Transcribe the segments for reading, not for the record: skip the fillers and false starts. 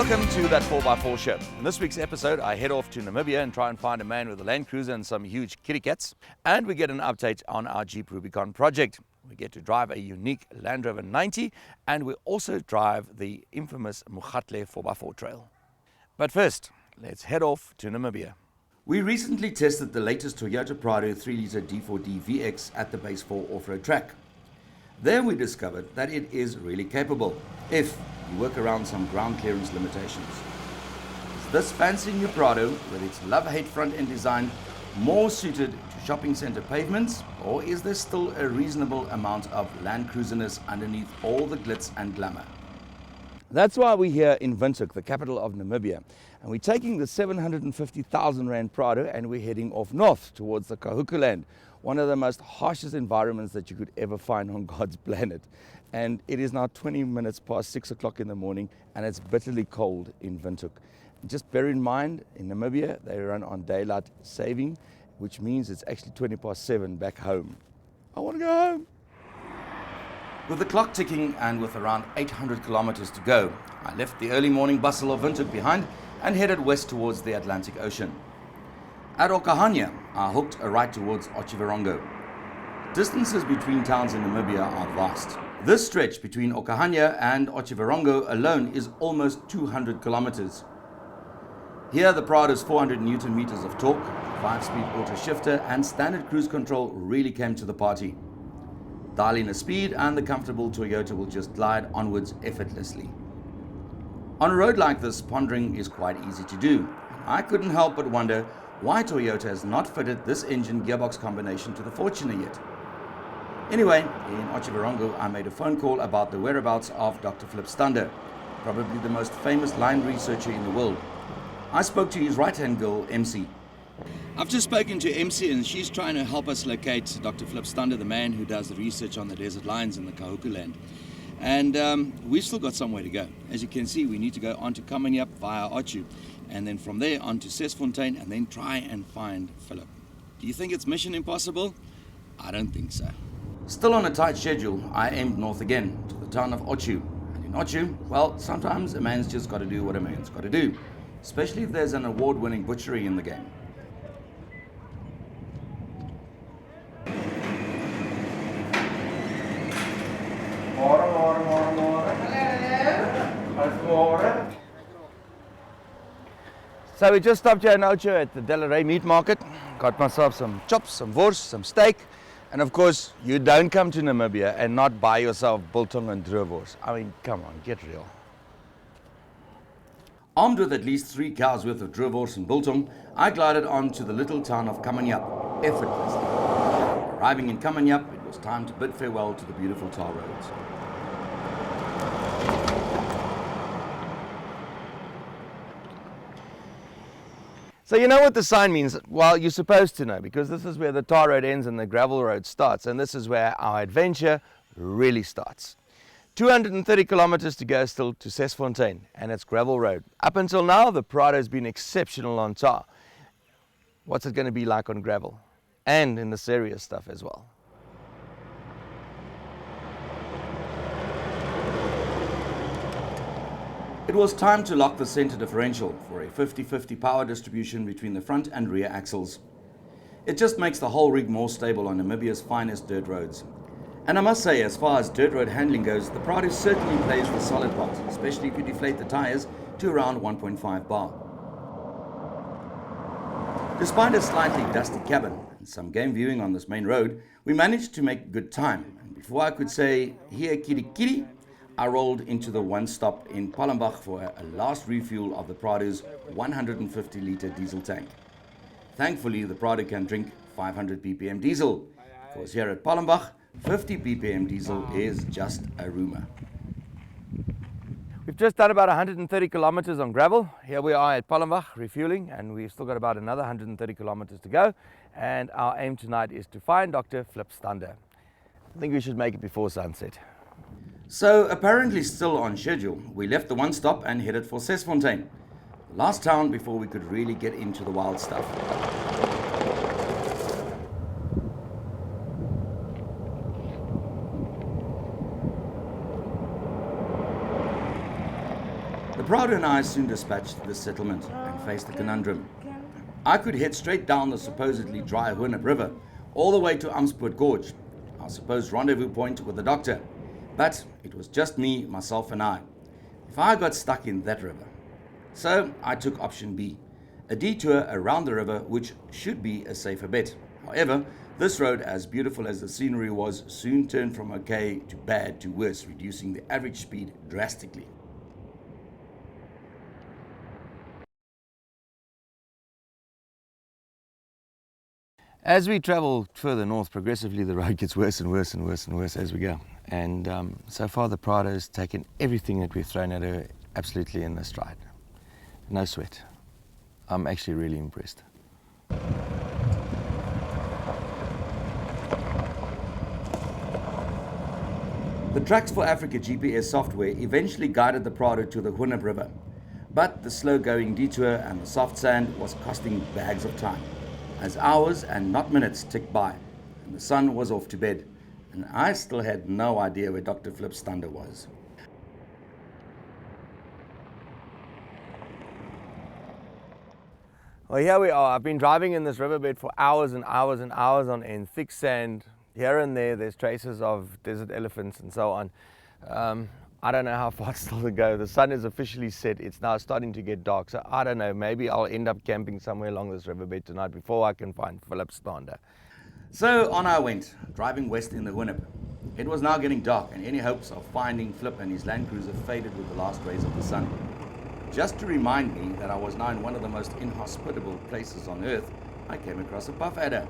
Welcome to that 4x4 show. In this week's episode, I head off to Namibia and try and find a man with a Land Cruiser and some huge kitty cats. And we get an update on our Jeep Rubicon project. We get to drive a unique Land Rover 90, and we also drive the infamous Moegatle 4x4 trail. But first, let's head off to Namibia. We recently tested the latest Toyota Prado 3-litre D4D VX at the Base 4 off-road track. There we discovered that it is really capable, if you work around some ground clearance limitations. Is this fancy new Prado, with its love-hate front-end design, more suited to shopping centre pavements, or is there still a reasonable amount of Land Cruiserness underneath all the glitz and glamour? That's why we're here in Windhoek, the capital of Namibia, and we're taking the 750,000 Rand Prado and we're heading off north towards the Kahuku land, one of the most harshest environments that you could ever find on God's planet. And it is now 20 minutes past 6 o'clock in the morning, and it's bitterly cold in Windhoek. Just bear in mind, in Namibia, they run on daylight saving, which means it's actually 20 past 7 back home. I want to go home. With the clock ticking and with around 800 kilometers to go, I left the early morning bustle of Windhoek behind and headed west towards the Atlantic Ocean. At Okahanya, I hooked a right towards Otjiwarongo. Distances between towns in Namibia are vast. This stretch between Okahanya and Otjiwarongo alone is almost 200 kilometers. Here the Prado's 400 Newton meters of torque, 5-speed auto shifter and standard cruise control really came to the party. Dial in a speed and the comfortable Toyota will just glide onwards effortlessly. On a road like this, pondering is quite easy to do. I couldn't help but wonder why Toyota has not fitted this engine gearbox combination to the Fortuner yet. Anyway, in Otjiwarongo, I made a phone call about the whereabouts of Dr. Flip Stander, probably the most famous line researcher in the world. I spoke to his right-hand girl, MC. I've just spoken to MC and she's trying to help us locate Dr. Flip Stander, the man who does the research on the desert lions in the Kahuku land. And we've still got some way to go. As you can see, we need to go on to Kamanyap via Otju, and then from there on to Sesfontein, and then try and find Philip. Do you think it's mission impossible? I don't think so. Still on a tight schedule, I aimed north again, to the town of Otju. And in Otju, well, sometimes a man's just got to do what a man's got to do, especially if there's an award-winning butchery in the game. So we just stopped here in Otju at the Delaray meat market, got myself some chops, some wors, some steak, and of course, you don't come to Namibia and not buy yourself biltong and droewors. I mean, come on, get real. Armed with at least 3 cows worth of droewors and biltong, I glided on to the little town of Kamanyap, effortlessly. Arriving in Kamanyap, it was time to bid farewell to the beautiful tar roads. So you know what the sign means? Well, you're supposed to know, because this is where the tar road ends and the gravel road starts, and this is where our adventure really starts. 230 kilometers to go still to Sesfontein, and it's gravel road. Up until now, the Prado's been exceptional on tar. What's it going to be like on gravel? And in the serious stuff as well. It was time to lock the center differential for a 50-50 power distribution between the front and rear axles. It just makes the whole rig more stable on Namibia's finest dirt roads. And I must say, as far as dirt road handling goes, the Prado certainly plays the solid part, especially if you deflate the tires to around 1.5 bar. Despite a slightly dusty cabin and some game viewing on this main road, we managed to make good time. And before I could say, here kitty kitty, I rolled into the one stop in Palmbach for a last refuel of the Prado's 150-litre diesel tank. Thankfully, the Prado can drink 500 ppm diesel, because here at Palmbach, 50 ppm diesel is just a rumor. We've just done about 130 kilometers on gravel. Here we are at Palmbach refueling, and we've still got about another 130 kilometers to go. And our aim tonight is to find Dr. Flip Stander. I think we should make it before sunset. So, apparently still on schedule, we left the one stop and headed for Sesfontein, the last town before we could really get into the wild stuff. The Prado and I soon dispatched the settlement and faced the conundrum. I could head straight down the supposedly dry Hoornip River, all the way to Ampspoort Gorge, our supposed rendezvous point with the doctor. But it was just me, myself and I. If I got stuck in that river. So I took option B, a detour around the river, which should be a safer bet. However, this road, as beautiful as the scenery was, soon turned from okay to bad to worse, reducing the average speed drastically. As we travel further north, progressively the road gets worse and worse and worse and worse as we go. And so far the Prado has taken everything that we've thrown at her absolutely in the stride. No sweat. I'm actually really impressed. The Tracks for Africa GPS software eventually guided the Prado to the Hoornip River, but the slow-going detour and the soft sand was costing bags of time, as hours and not minutes ticked by, and the sun was off to bed, and I still had no idea where Dr. Flip's thunder was. Well, here we are. I've been driving in this riverbed for hours and hours and hours on end, thick sand. Here and there's traces of desert elephants and so on. I don't know how far it's still to go. The sun is officially set. It's now starting to get dark. So I don't know, maybe I'll end up camping somewhere along this riverbed tonight before I can find Philip's thunder. So on I went, driving west in the Hoornip. It was now getting dark, and any hopes of finding Flip and his Land Cruiser faded with the last rays of the sun. Just to remind me that I was now in one of the most inhospitable places on earth, I came across a puff adder.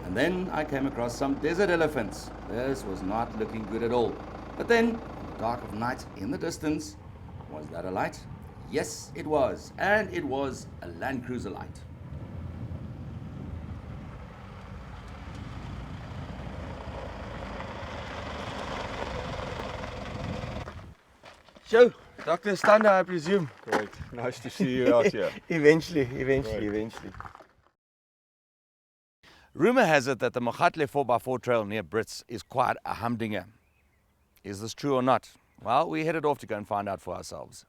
And then I came across some desert elephants. This was not looking good at all. But then, in the dark of night, in the distance, was that a light? Yes, it was. And it was a Land Cruiser light. So, Dr. Thunder, I presume. Great. Nice to see you out here. Eventually. Rumor has it that the Moegatle 4x4 trail near Brits is quite a humdinger. Is this true or not? Well, we headed off to go and find out for ourselves.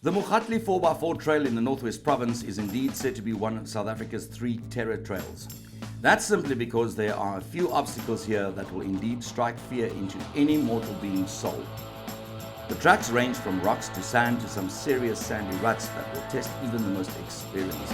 The Moegatle 4x4 trail in the Northwest Province is indeed said to be one of South Africa's 3 terror trails. That's simply because there are a few obstacles here that will indeed strike fear into any mortal being's soul. The tracks range from rocks to sand to some serious sandy ruts that will test even the most experienced.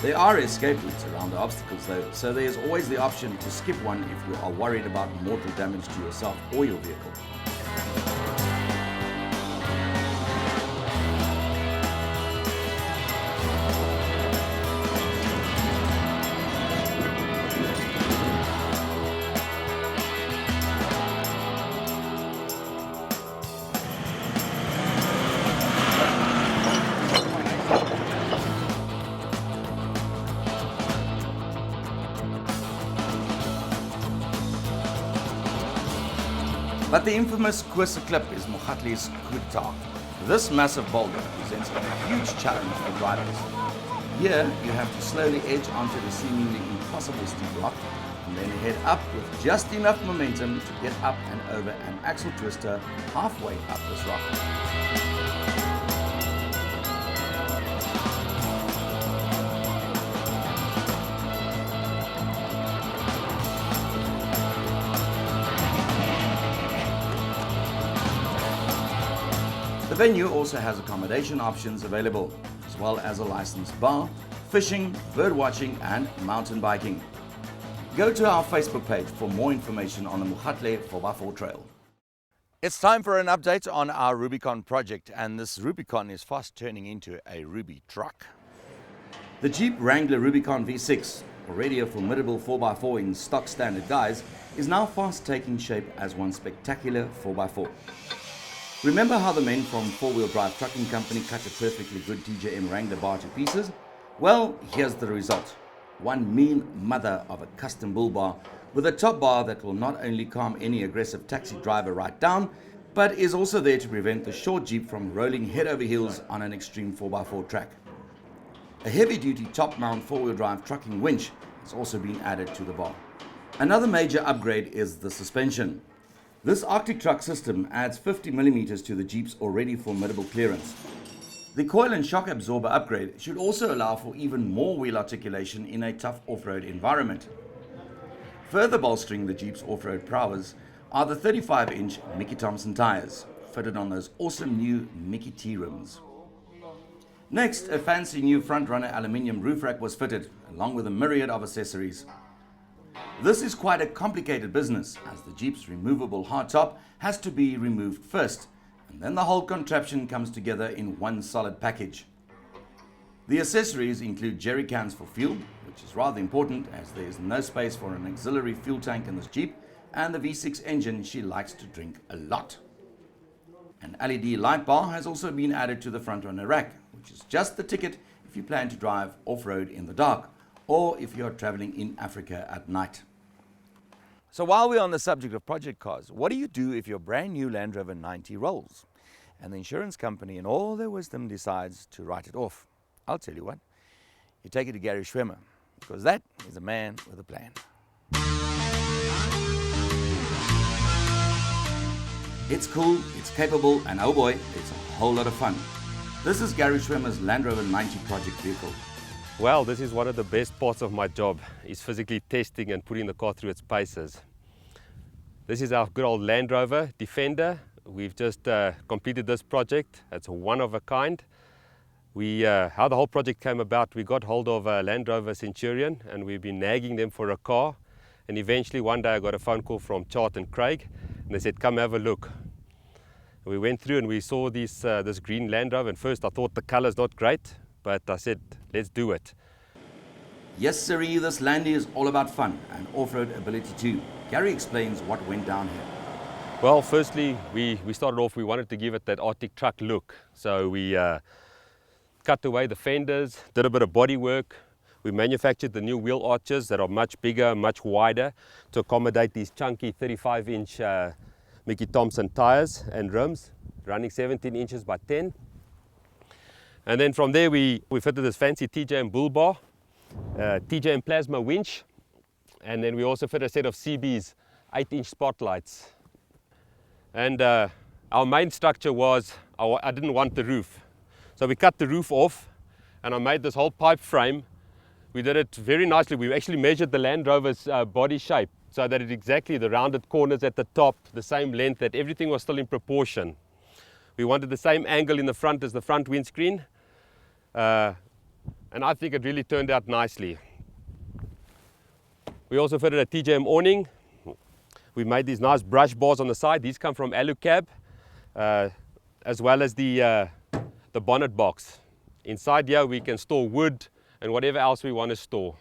There are escape routes around the obstacles though, so there is always the option to skip one if you are worried about mortal damage to yourself or your vehicle. But the infamous Koerse Klip is Moegatle's coup d'etat. This massive boulder presents a huge challenge for drivers. Here, you have to slowly edge onto the seemingly impossible steep rock, and then head up with just enough momentum to get up and over an axle twister halfway up this rock. The venue also has accommodation options available, as well as a licensed bar, fishing, bird watching and mountain biking. Go to our Facebook page for more information on the Moegatle 4x4 trail. It's time for an update on our Rubicon project, and this Rubicon is fast turning into a Ruby truck. The Jeep Wrangler Rubicon V6, already a formidable 4x4 in stock standard guise, is now fast taking shape as one spectacular 4x4. Remember how the men from 4-wheel drive trucking company cut a perfectly good TJM Wrangler bar to pieces? Well, here's the result. One mean mother of a custom bull bar with a top bar that will not only calm any aggressive taxi driver right down, but is also there to prevent the short Jeep from rolling head over heels on an extreme 4x4 track. A heavy-duty top-mount 4-wheel drive trucking winch has also been added to the bar. Another major upgrade is the suspension. This Arctic truck system adds 50mm to the Jeep's already formidable clearance. The coil and shock absorber upgrade should also allow for even more wheel articulation in a tough off-road environment. Further bolstering the Jeep's off-road prowess are the 35-inch Mickey Thompson tires, fitted on those awesome new Mickey T rims. Next, a fancy new front-runner aluminium roof rack was fitted, along with a myriad of accessories. This is quite a complicated business, as the Jeep's removable hardtop has to be removed first, and then the whole contraption comes together in one solid package. The accessories include jerry cans for fuel, which is rather important as there is no space for an auxiliary fuel tank in this Jeep, and the V6 engine she likes to drink a lot. An LED light bar has also been added to the front runner rack, which is just the ticket if you plan to drive off-road in the dark, or if you're traveling in Africa at night. So while we're on the subject of project cars, what do you do if your brand new Land Rover 90 rolls and the insurance company in all their wisdom decides to write it off? I'll tell you what, you take it to Gary Schwemmer, because that is a man with a plan. It's cool, it's capable, and oh boy, it's a whole lot of fun. This is Gary Schwemmer's Land Rover 90 project vehicle. Well, this is one of the best parts of my job, is physically testing and putting the car through its paces. This is our good old Land Rover Defender. We've just completed this project. It's one of a kind. How the whole project came about, we got hold of a Land Rover Centurion and we've been nagging them for a car. And eventually one day I got a phone call from Chart and Craig and they said, come have a look. And we went through and we saw this green Land Rover, and first I thought the color's not great, but I said, let's do it. Yes sirree, this Landy is all about fun and off-road ability too. Gary explains what went down here. Well, firstly, we started off, we wanted to give it that Arctic truck look. So we cut away the fenders, did a bit of body work. We manufactured the new wheel arches that are much bigger, much wider to accommodate these chunky 35-inch Mickey Thompson tires and rims, running 17 inches by 10. And then from there we fitted this fancy TJM bull bar, TJM plasma winch, and then we also fit a set of CB's 8-inch spotlights. And our main structure was, I didn't want the roof. So we cut the roof off and I made this whole pipe frame. We did it very nicely. We actually measured the Land Rover's body shape so that it exactly, the rounded corners at the top, the same length, that everything was still in proportion. We wanted the same angle in the front as the front windscreen. And I think it really turned out nicely. We also fitted a TJM awning. We made these nice brush bars on the side. These come from Alucab, as well as the bonnet box. Inside here we can store wood and whatever else we want to store.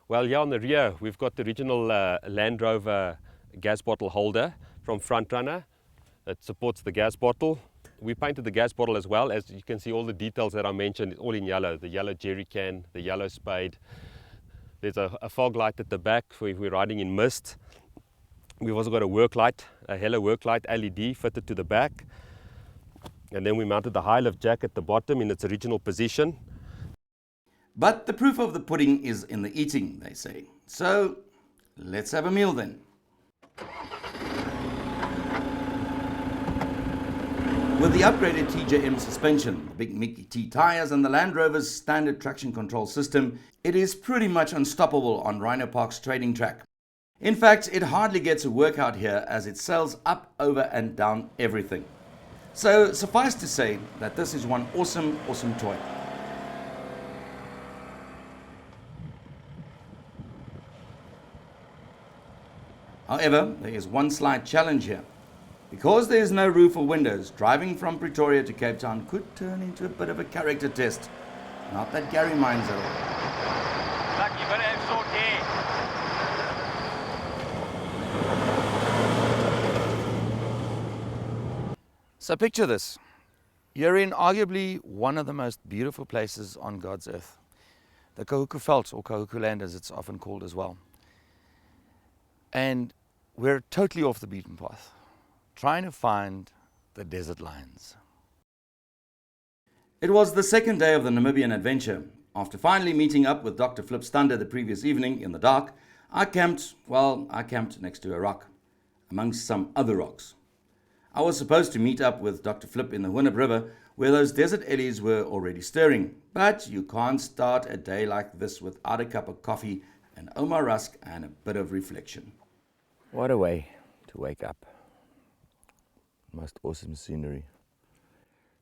Well, here on the rear we've got the original Land Rover gas bottle holder from Frontrunner. It supports the gas bottle. We painted the gas bottle as well. As you can see, all the details that I mentioned, all in yellow. The yellow jerry can, the yellow spade. There's a fog light at the back for if we're riding in mist. We've also got a work light, a Hello work light LED fitted to the back. And then we mounted the high lift jack at the bottom in its original position. But the proof of the pudding is in the eating, they say. So let's have a meal then. With the upgraded TJM suspension, the big Mickey T tires and the Land Rover's standard traction control system, it is pretty much unstoppable on Rhino Park's trading track. In fact, it hardly gets a workout here as it sails up, over and down everything. So suffice to say that this is one awesome toy. However, there is one slight challenge here. Because there is no roof or windows, driving from Pretoria to Cape Town could turn into a bit of a character test. Not that Gary minds at all. Look, you've got to have short hair. So picture this. You're in arguably one of the most beautiful places on God's earth. The Kahuku Veld, or Kahuku Land as it's often called as well. And we're totally off the beaten path, trying to find the desert lions. It was the second day of the Namibian adventure. After finally meeting up with Dr. Flip Stander the previous evening in the dark, I camped next to a rock, amongst some other rocks. I was supposed to meet up with Dr. Flip in the Hoornip River, where those desert ellies were already stirring. But you can't start a day like this without a cup of coffee, an Omar Rusk, and a bit of reflection. What a way to wake up. Most awesome scenery.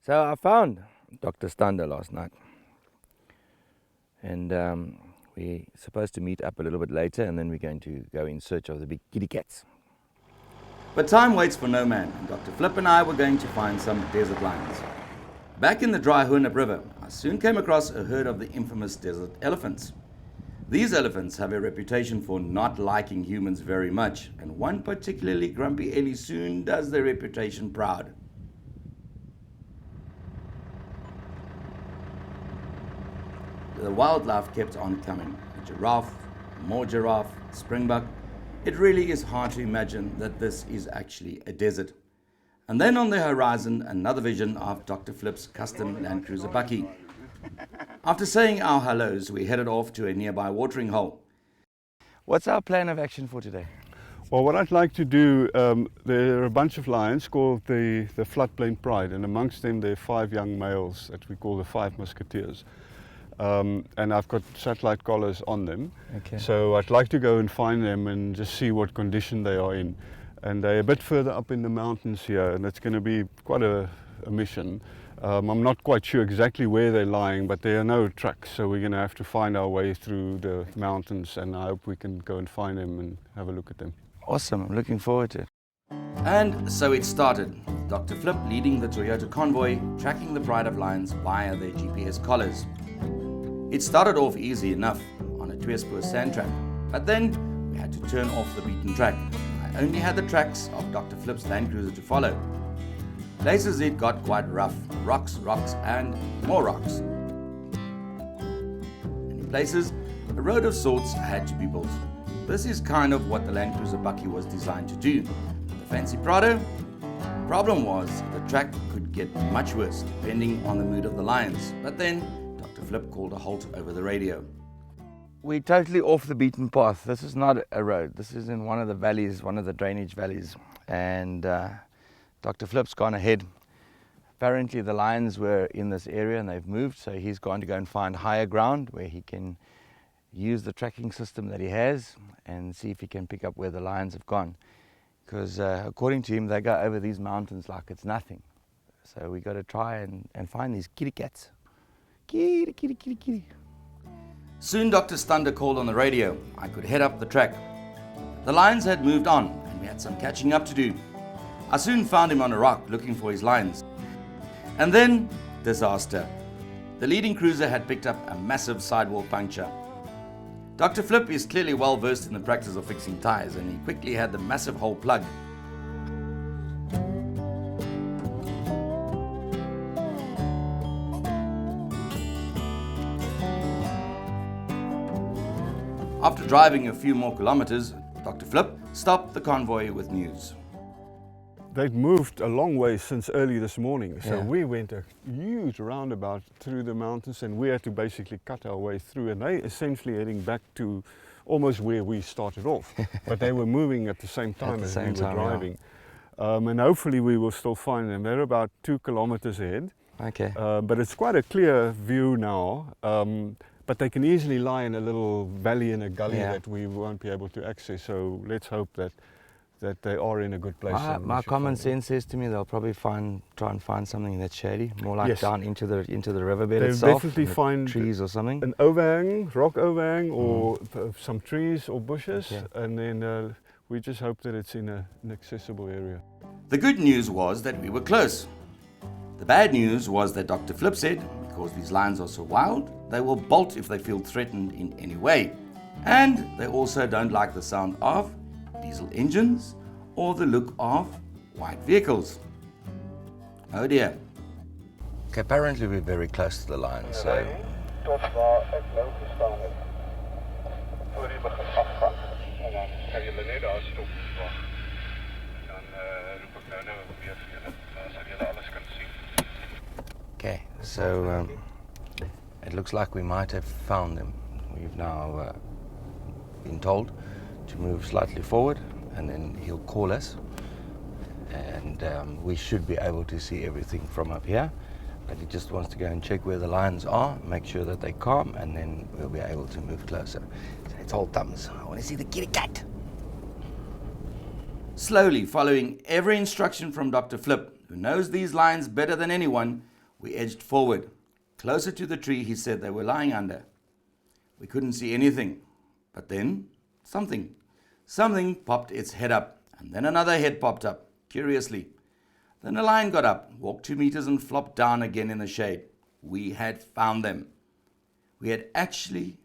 So I found Dr. Stander last night. And we're supposed to meet up a little bit later, and then we're going to go in search of the big kitty cats. But time waits for no man, and Dr. Flip and I were going to find some desert lions. Back in the dry Hoornip River, I soon came across a herd of the infamous desert elephants. These elephants have a reputation for not liking humans very much, and one particularly grumpy ellie soon does their reputation proud. The wildlife kept on coming. A giraffe, more giraffe, springbok. It really is hard to imagine that this is actually a desert. And then on the horizon, another vision of Dr. Flip's custom Land Cruiser bakkie. After saying our hellos, we headed off to a nearby watering hole. What's our plan of action for today? Well, what I'd like to do, there are a bunch of lions called the Floodplain Pride, and amongst them there are 5 young males that we call the 5 Musketeers. And I've got satellite collars on them. Okay. So I'd like to go and find them and just see what condition they are in. And they're a bit further up in the mountains here, and it's going to be quite a mission. I'm not quite sure exactly where they're lying, but there are no tracks, so we're going to have to find our way through the mountains, and I hope we can go and find them and have a look at them. Awesome, I'm looking forward to it. And so it started. Dr. Flip leading the Toyota convoy, tracking the pride of lions via their GPS collars. It started off easy enough on a two-spur sand track, but then we had to turn off the beaten track. I only had the tracks of Dr. Flip's Land Cruiser to follow. Places it got quite rough, rocks, and more rocks. And in places, a road of sorts had to be built. This is kind of what the Land Cruiser bakkie was designed to do. The fancy Prado? Problem was, the track could get much worse depending on the mood of the lions. But then, Dr. Flip called a halt over the radio. We're totally off the beaten path. This is not a road. This is in one of the valleys, one of the drainage valleys. And Dr. Flip's gone ahead. Apparently the lions were in this area and they've moved, so he's going to go and find higher ground where he can use the tracking system that he has and see if he can pick up where the lions have gone. Because according to him, they go over these mountains like it's nothing. So we got to try and find these kitty cats. Kitty, kitty, kitty, kitty. Soon Dr. Stander called on the radio. I could head up the track. The lions had moved on and we had some catching up to do. I soon found him on a rock looking for his lions. And then, disaster. The leading cruiser had picked up a massive sidewall puncture. Dr. Flip is clearly well versed in the practice of fixing tires, and he quickly had the massive hole plugged. After driving a few more kilometers, Dr. Flip stopped the convoy with news. They'd moved a long way since early this morning, so Yeah. we went a huge roundabout through the mountains and we had to basically cut our way through, and they essentially heading back to almost where we started off, but they were moving at the same time as we were driving. And hopefully we will still find them. They're about 2 kilometers ahead, Okay. but it's quite a clear view now. But they can easily lie in a little valley in a gully that we won't be able to access, so let's hope that they are in a good place. My common sense says to me they'll probably try and find something that's shady, more like Yes. down into the riverbed They'll itself. definitely in the find trees or something. an overhang, rock overhang, or some trees or bushes, Okay. and then we just hope that it's in an accessible area. The good news was that we were close. The bad news was that Dr. Flip said, because these lions are so wild, they will bolt if they feel threatened in any way. And they also don't like the sound of diesel engines or the look of white vehicles. Oh dear. Okay, apparently we're very close to the lions, so Tot waar ek nou gestaan het. Voor jy begin afgaan. En dan kan jy net daar stop. Dan roep ek nou weer vir julle. Sodat julle alles kan sien. okay, so it looks like we might have found them. We've now been told to move slightly forward, and then he'll call us, and we should be able to see everything from up here. But he just wants to go and check where the lions are, make sure that they're calm, and then we'll be able to move closer. So it's all thumbs. I want to see the kitty cat. Slowly, following every instruction from Dr. Flip, who knows these lions better than anyone, we edged forward. Closer to the tree he said they were lying under. We couldn't see anything, but then something popped its head up, and then another head popped up, curiously. Then a lion got up, walked 2 meters and flopped down again in the shade. We had found them. We had actually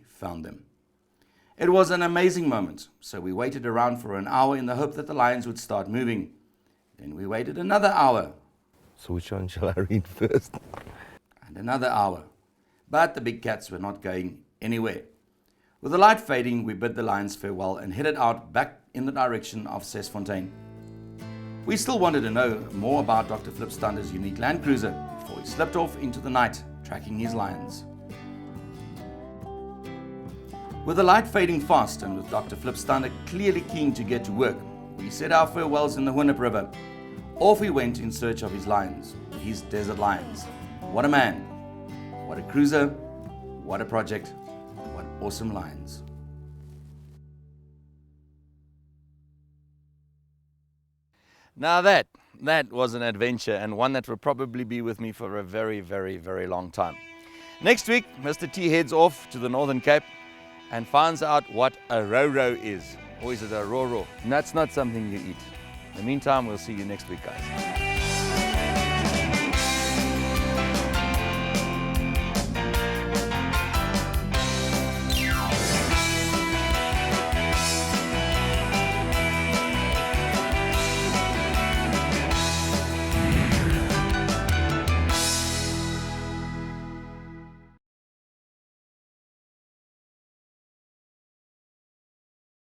found them. It was an amazing moment, so we waited around for an hour in the hope that the lions would start moving. Then we waited another hour. So which one shall I read first? And another hour. But the big cats were not going anywhere. With the light fading, we bid the lions farewell and headed out back in the direction of Sesfontein. We still wanted to know more about Dr. Flip Stander's unique Land Cruiser before he slipped off into the night, tracking his lions. With the light fading fast and with Dr. Flip Stander clearly keen to get to work, we said our farewells in the Hoornip River. Off we went in search of his lions, his desert lions. What a man, what a cruiser, what a project, what awesome lions. Now that was an adventure, and one that will probably be with me for a very, very, very long time. Next week, Mr. T heads off to the Northern Cape and finds out what a roro is. Or is it a roro? And that's not something you eat. In the meantime, we'll see you next week, guys.